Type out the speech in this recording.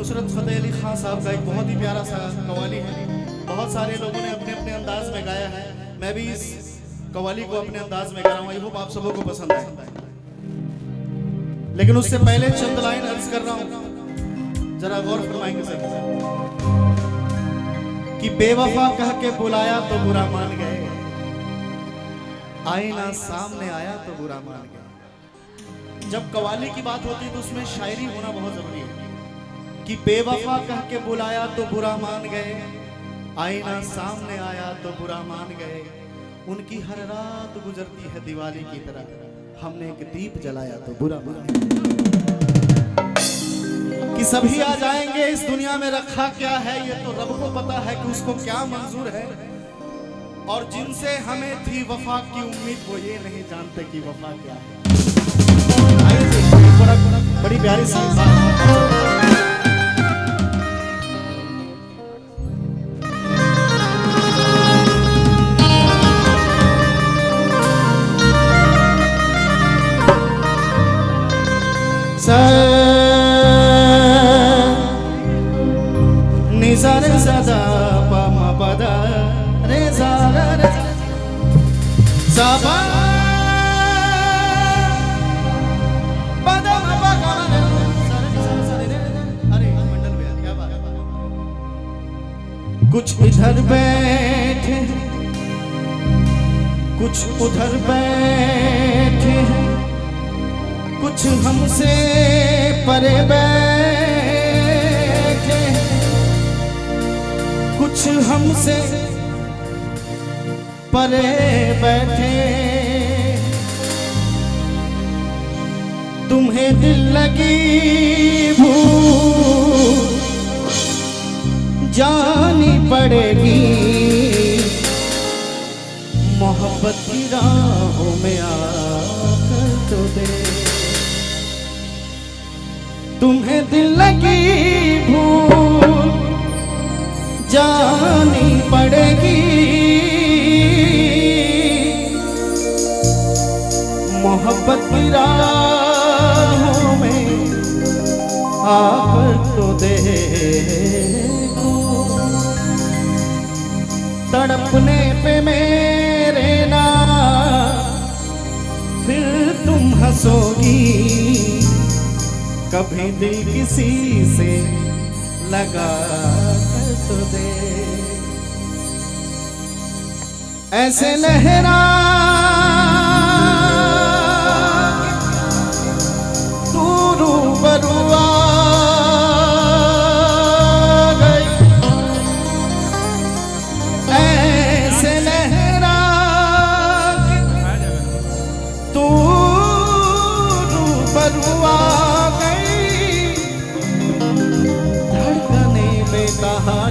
नुसरत फतेह अली खान साहब का एक बहुत ही प्यारा सा कव्वाली है। बहुत सारे लोगों ने अपने अपने अंदाज में गाया है। मैं भी इस कव्वाली को अपने अंदाज में गा रहा हूँ। आई होप आप सबों को पसंद आए। लेकिन उससे पहले चंद लाइन अर्ज कर रहा हूँ, जरा गौर फरमाएंगे सर। कि बेवफा कह के बुलाया तो बुरा मान गए, आईना सामने आया तो बुरा मान गए। जब कव्वाली की बात होती है तो उसमें शायरी होना बहुत जरूरी है। कि बेवफा कह के बुलाया तो बुरा मान गए, आईना सामने आया तो बुरा मान गए। उनकी हर रात गुजरती है दिवाली की तरह, हमने एक दीप जलाया तो बुरा मान गए। कि सभी आ जाएंगे, इस दुनिया में रखा क्या है ये तो रब को पता है कि उसको क्या मंजूर है। और जिनसे हमें थी वफा की उम्मीद वो ये नहीं जानते कि वफा क्या है। बड़ी प्यारी सी निज़ारे सदा पामा पदा रे ज़ारा रे साबा पदा पगा अरे मंडल में क्या बात है। कुछ इधर बैठे कुछ उधर बैठे, कुछ हमसे परे बैठे, कुछ हमसे परे बैठे। तुम्हें दिल लगी भूल जानी पड़ेगी, मोहब्बत की राहों में आकर तो दे। तुम्हें दिल लगी भूल जानी पड़ेगी, मोहब्बत की राहों में आकर तो देखो। तड़पने पे मेरे ना फिर तुम हंसोगी, कभी दिल किसी से लगा कर तो दे। ऐसे लहरा तू रूबरू आ गई, ऐसे लहरा तू रूबरू आ गई। धड़कने में कहा